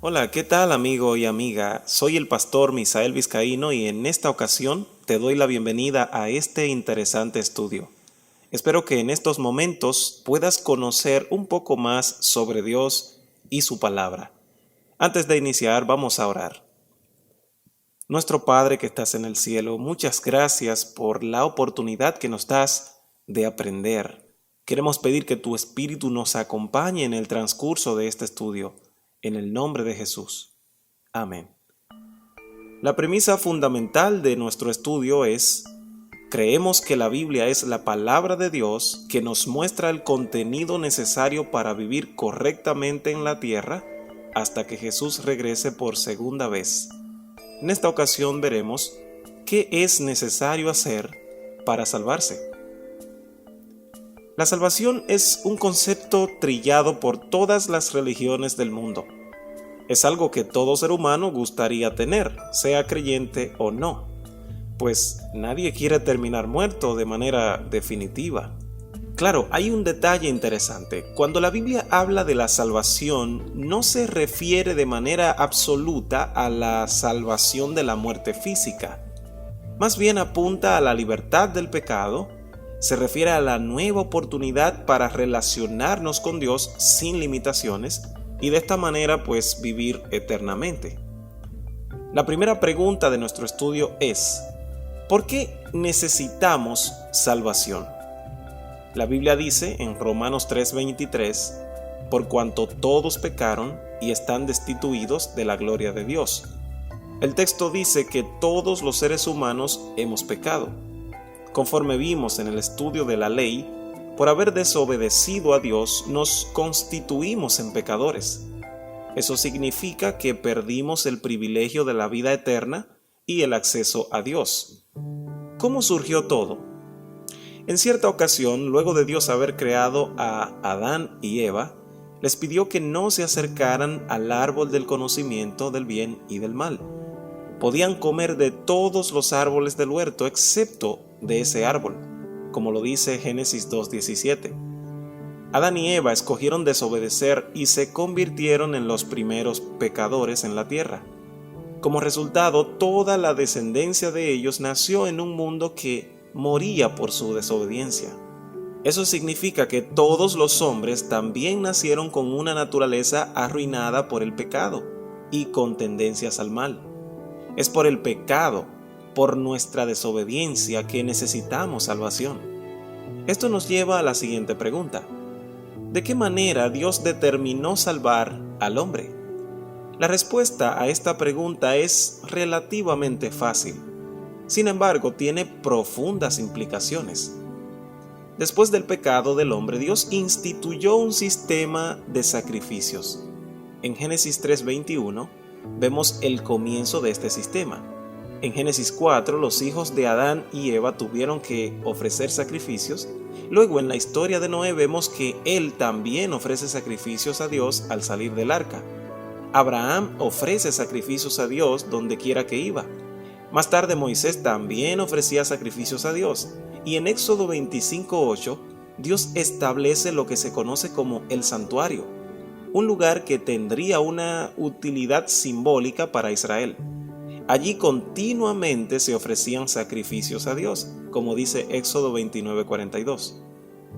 Hola, ¿qué tal amigo y amiga? Soy el pastor Misael Vizcaíno y en esta ocasión te doy la bienvenida a este interesante estudio. Espero que en estos momentos puedas conocer un poco más sobre Dios y su palabra. Antes de iniciar, vamos a orar. Nuestro Padre que estás en el cielo, muchas gracias por la oportunidad que nos das de aprender. Queremos pedir que tu Espíritu nos acompañe en el transcurso de este estudio. En el nombre de Jesús. Amén. La premisa fundamental de nuestro estudio es: creemos que la Biblia es la palabra de Dios que nos muestra el contenido necesario para vivir correctamente en la tierra hasta que Jesús regrese por segunda vez. En esta ocasión veremos qué es necesario hacer para salvarse. La salvación es un concepto trillado por todas las religiones del mundo. Es algo que todo ser humano gustaría tener, sea creyente o no, pues nadie quiere terminar muerto de manera definitiva. Claro, hay un detalle interesante. Cuando la Biblia habla de la salvación, no se refiere de manera absoluta a la salvación de la muerte física. Más bien apunta a la libertad del pecado. Se refiere a la nueva oportunidad para relacionarnos con Dios sin limitaciones y de esta manera pues vivir eternamente. La primera pregunta de nuestro estudio es: ¿por qué necesitamos salvación? La Biblia dice en Romanos 3:23: por cuanto todos pecaron y están destituidos de la gloria de Dios. El texto dice que todos los seres humanos hemos pecado. Conforme vimos en el estudio de la ley, por haber desobedecido a Dios, nos constituimos en pecadores. Eso significa que perdimos el privilegio de la vida eterna y el acceso a Dios. ¿Cómo surgió todo? En cierta ocasión, luego de Dios haber creado a Adán y Eva, les pidió que no se acercaran al árbol del conocimiento del bien y del mal. Podían comer de todos los árboles del huerto excepto de ese árbol, como lo dice Génesis 2:17. Adán y Eva escogieron desobedecer y se convirtieron en los primeros pecadores en la tierra. Como resultado, toda la descendencia de ellos nació en un mundo que moría por su desobediencia. Eso significa que todos los hombres también nacieron con una naturaleza arruinada por el pecado y con tendencias al mal. Es por el pecado, por nuestra desobediencia, que necesitamos salvación. Esto nos lleva a la siguiente pregunta: ¿de qué manera Dios determinó salvar al hombre? La respuesta a esta pregunta es relativamente fácil. Sin embargo, tiene profundas implicaciones. Después del pecado del hombre, Dios instituyó un sistema de sacrificios. En Génesis 3:21 vemos el comienzo de este sistema. En Génesis 4, los hijos de Adán y Eva tuvieron que ofrecer sacrificios. Luego, en la historia de Noé, vemos que él también ofrece sacrificios a Dios al salir del arca. Abraham ofrece sacrificios a Dios donde quiera que iba. Más tarde, Moisés también ofrecía sacrificios a Dios. Y en Éxodo 25:8, Dios establece lo que se conoce como el santuario, un lugar que tendría una utilidad simbólica para Israel. Allí continuamente se ofrecían sacrificios a Dios, como dice Éxodo 29:42.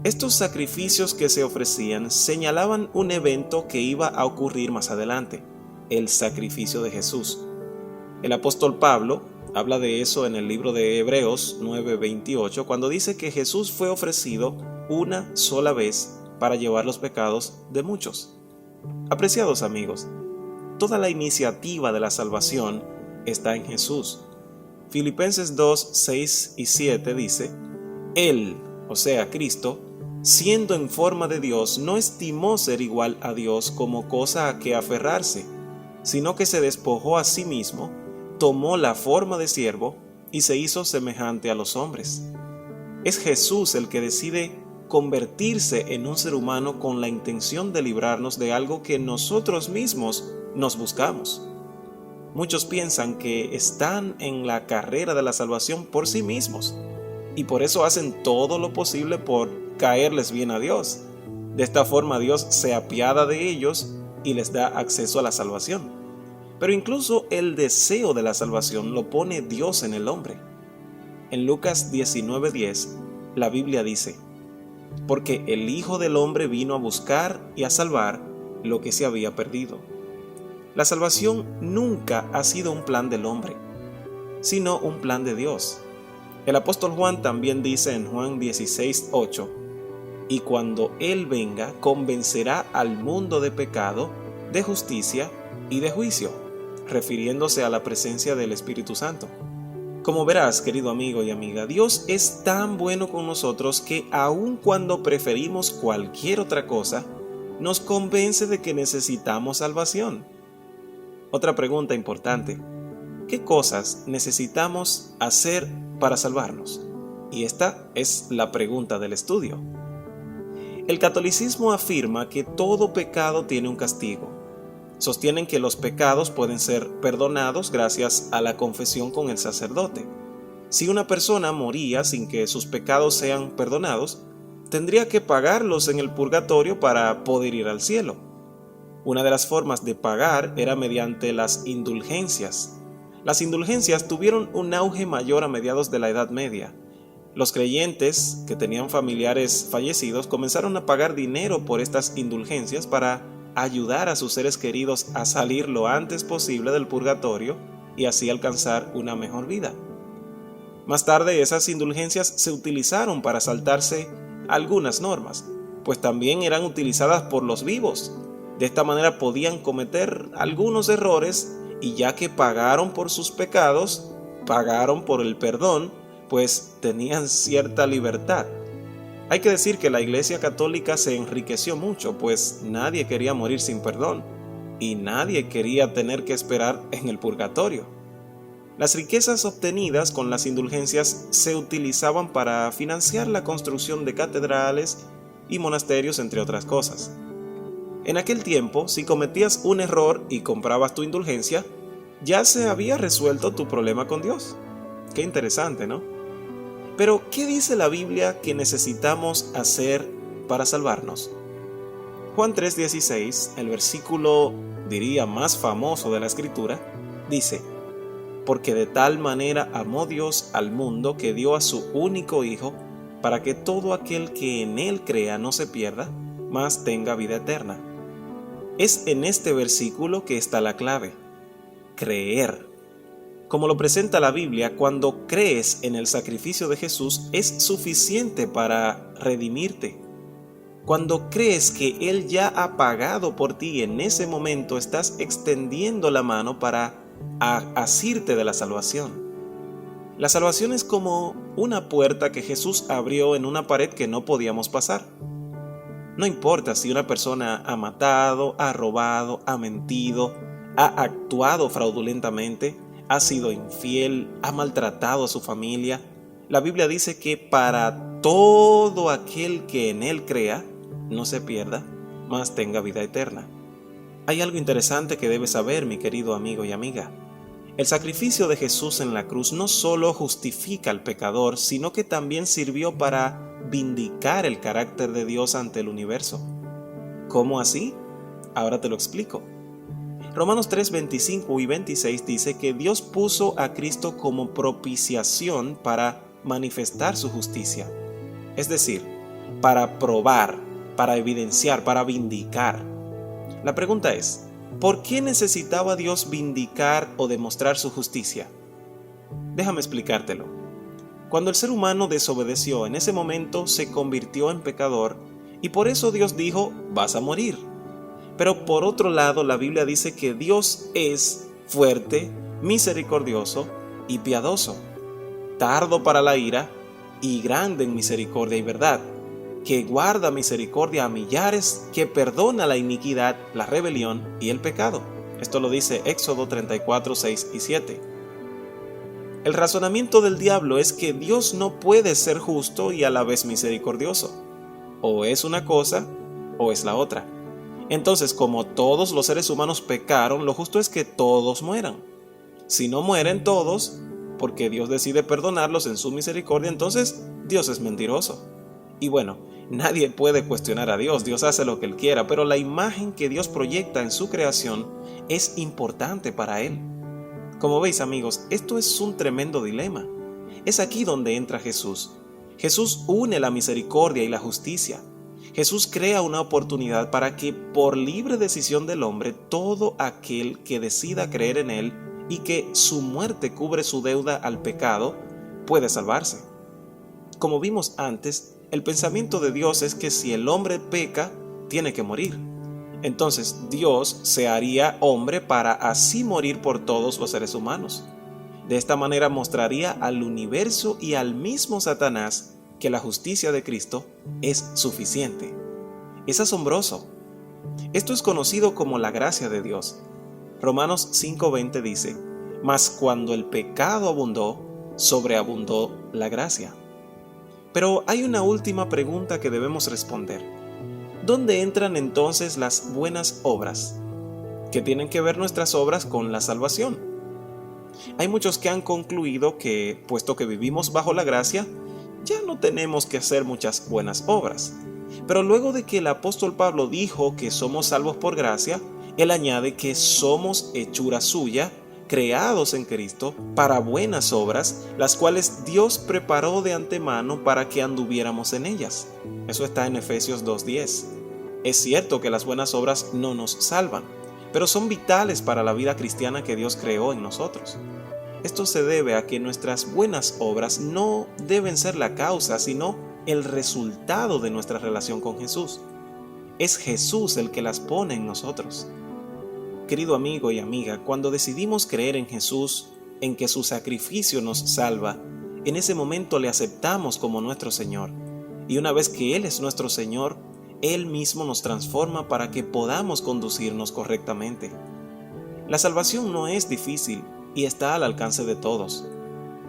Estos sacrificios que se ofrecían señalaban un evento que iba a ocurrir más adelante: el sacrificio de Jesús. El apóstol Pablo habla de eso en el libro de Hebreos 9:28, cuando dice que Jesús fue ofrecido una sola vez para llevar los pecados de muchos. Apreciados amigos, toda la iniciativa de la salvación está en Jesús. Filipenses 2:6 y 7 dice: Él, o sea Cristo, siendo en forma de Dios, no estimó ser igual a Dios como cosa a que aferrarse, sino que se despojó a sí mismo, tomó la forma de siervo y se hizo semejante a los hombres. Es Jesús el que decide convertirse en un ser humano con la intención de librarnos de algo que nosotros mismos nos buscamos. Muchos piensan que están en la carrera de la salvación por sí mismos y por eso hacen todo lo posible por caerles bien a Dios. De esta forma Dios se apiada de ellos y les da acceso a la salvación. Pero incluso el deseo de la salvación lo pone Dios en el hombre. En Lucas 19:10, la Biblia dice: porque el Hijo del Hombre vino a buscar y a salvar lo que se había perdido. La salvación nunca ha sido un plan del hombre, sino un plan de Dios. El apóstol Juan también dice en Juan 16:8: y cuando Él venga, convencerá al mundo de pecado, de justicia y de juicio, refiriéndose a la presencia del Espíritu Santo. Como verás, querido amigo y amiga, Dios es tan bueno con nosotros que aun cuando preferimos cualquier otra cosa, nos convence de que necesitamos salvación. Otra pregunta importante: ¿qué cosas necesitamos hacer para salvarnos? Y esta es la pregunta del estudio. El catolicismo afirma que todo pecado tiene un castigo. Sostienen que los pecados pueden ser perdonados gracias a la confesión con el sacerdote. Si una persona moría sin que sus pecados sean perdonados, tendría que pagarlos en el purgatorio para poder ir al cielo. Una de las formas de pagar era mediante las indulgencias. Las indulgencias tuvieron un auge mayor a mediados de la Edad Media. Los creyentes que tenían familiares fallecidos comenzaron a pagar dinero por estas indulgencias para ayudar a sus seres queridos a salir lo antes posible del purgatorio y así alcanzar una mejor vida. Más tarde, esas indulgencias se utilizaron para saltarse algunas normas, pues también eran utilizadas por los vivos. De esta manera podían cometer algunos errores y ya que pagaron por sus pecados, pagaron por el perdón, pues tenían cierta libertad. Hay que decir que la Iglesia Católica se enriqueció mucho, pues nadie quería morir sin perdón y nadie quería tener que esperar en el purgatorio. Las riquezas obtenidas con las indulgencias se utilizaban para financiar la construcción de catedrales y monasterios, entre otras cosas. En aquel tiempo, si cometías un error y comprabas tu indulgencia, ya se había resuelto tu problema con Dios. Qué interesante, ¿no? Pero, ¿qué dice la Biblia que necesitamos hacer para salvarnos? Juan 3:16, el versículo, diría, más famoso de la Escritura, dice: porque de tal manera amó Dios al mundo que dio a su único Hijo, para que todo aquel que en Él crea no se pierda, mas tenga vida eterna. Es en este versículo que está la clave: creer. Como lo presenta la Biblia, cuando crees en el sacrificio de Jesús es suficiente para redimirte. Cuando crees que Él ya ha pagado por ti, en ese momento estás extendiendo la mano para asirte de la salvación. La salvación es como una puerta que Jesús abrió en una pared que no podíamos pasar. No importa si una persona ha matado, ha robado, ha mentido, ha actuado fraudulentamente, ha sido infiel, ha maltratado a su familia. La Biblia dice que para todo aquel que en Él crea, no se pierda, mas tenga vida eterna. Hay algo interesante que debes saber, mi querido amigo y amiga. El sacrificio de Jesús en la cruz no solo justifica al pecador, sino que también sirvió para vindicar el carácter de Dios ante el universo. ¿Cómo así? Ahora te lo explico. Romanos 3:25 y 26 dice que Dios puso a Cristo como propiciación para manifestar su justicia. Es decir, para probar, para evidenciar, para vindicar. La pregunta es, ¿por qué necesitaba Dios vindicar o demostrar su justicia? Déjame explicártelo. Cuando el ser humano desobedeció, en ese momento se convirtió en pecador y por eso Dios dijo: vas a morir. Pero por otro lado, la Biblia dice que Dios es fuerte, misericordioso y piadoso, tardo para la ira y grande en misericordia y verdad, que guarda misericordia a millares, que perdona la iniquidad, la rebelión y el pecado. Esto lo dice Éxodo 34, 6 y 7. El razonamiento del diablo es que Dios no puede ser justo y a la vez misericordioso. O es una cosa o es la otra. Entonces, como todos los seres humanos pecaron, lo justo es que todos mueran. Si no mueren todos, porque Dios decide perdonarlos en su misericordia, entonces Dios es mentiroso. Y bueno, Nadie puede cuestionar a Dios, Dios hace lo que Él quiera, pero la imagen que Dios proyecta en su creación es importante para Él. Como veis, amigos, esto es un tremendo dilema. Es aquí donde entra Jesús. Jesús une la misericordia y la justicia. Jesús crea una oportunidad para que por libre decisión del hombre, todo aquel que decida creer en Él y que su muerte cubre su deuda al pecado, puede salvarse. Como vimos antes, el pensamiento de Dios es que si el hombre peca, tiene que morir. Entonces Dios se haría hombre para así morir por todos los seres humanos. De esta manera mostraría al universo y al mismo Satanás que la justicia de Cristo es suficiente. Es asombroso. Esto es conocido como la gracia de Dios. Romanos 5:20 dice: mas cuando el pecado abundó, sobreabundó la gracia. Pero hay una última pregunta que debemos responder. ¿Dónde entran entonces las buenas obras? ¿Qué tienen que ver nuestras obras con la salvación? Hay muchos que han concluido que, puesto que vivimos bajo la gracia, ya no tenemos que hacer muchas buenas obras. Pero luego de que el apóstol Pablo dijo que somos salvos por gracia, él añade que somos hechura suya, creados en Cristo para buenas obras, las cuales Dios preparó de antemano para que anduviéramos en ellas. Eso está en Efesios 2:10. Es cierto que las buenas obras no nos salvan, pero son vitales para la vida cristiana que Dios creó en nosotros. Esto se debe a que nuestras buenas obras no deben ser la causa, sino el resultado de nuestra relación con Jesús. Es Jesús el que las pone en nosotros. Querido amigo y amiga, cuando decidimos creer en Jesús, en que su sacrificio nos salva, en ese momento le aceptamos como nuestro Señor. Y una vez que Él es nuestro Señor, Él mismo nos transforma para que podamos conducirnos correctamente. La salvación no es difícil y está al alcance de todos.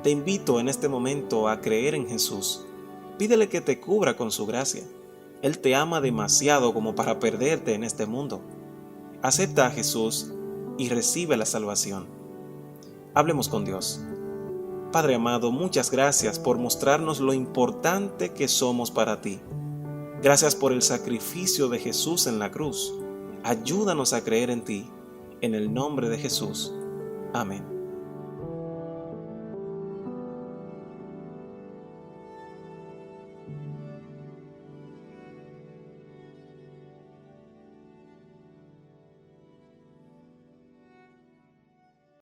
Te invito en este momento a creer en Jesús. Pídele que te cubra con su gracia. Él te ama demasiado como para perderte en este mundo. Acepta a Jesús y recibe la salvación. Hablemos con Dios. Padre amado, muchas gracias por mostrarnos lo importante que somos para ti. Gracias por el sacrificio de Jesús en la cruz. Ayúdanos a creer en ti. En el nombre de Jesús. Amén.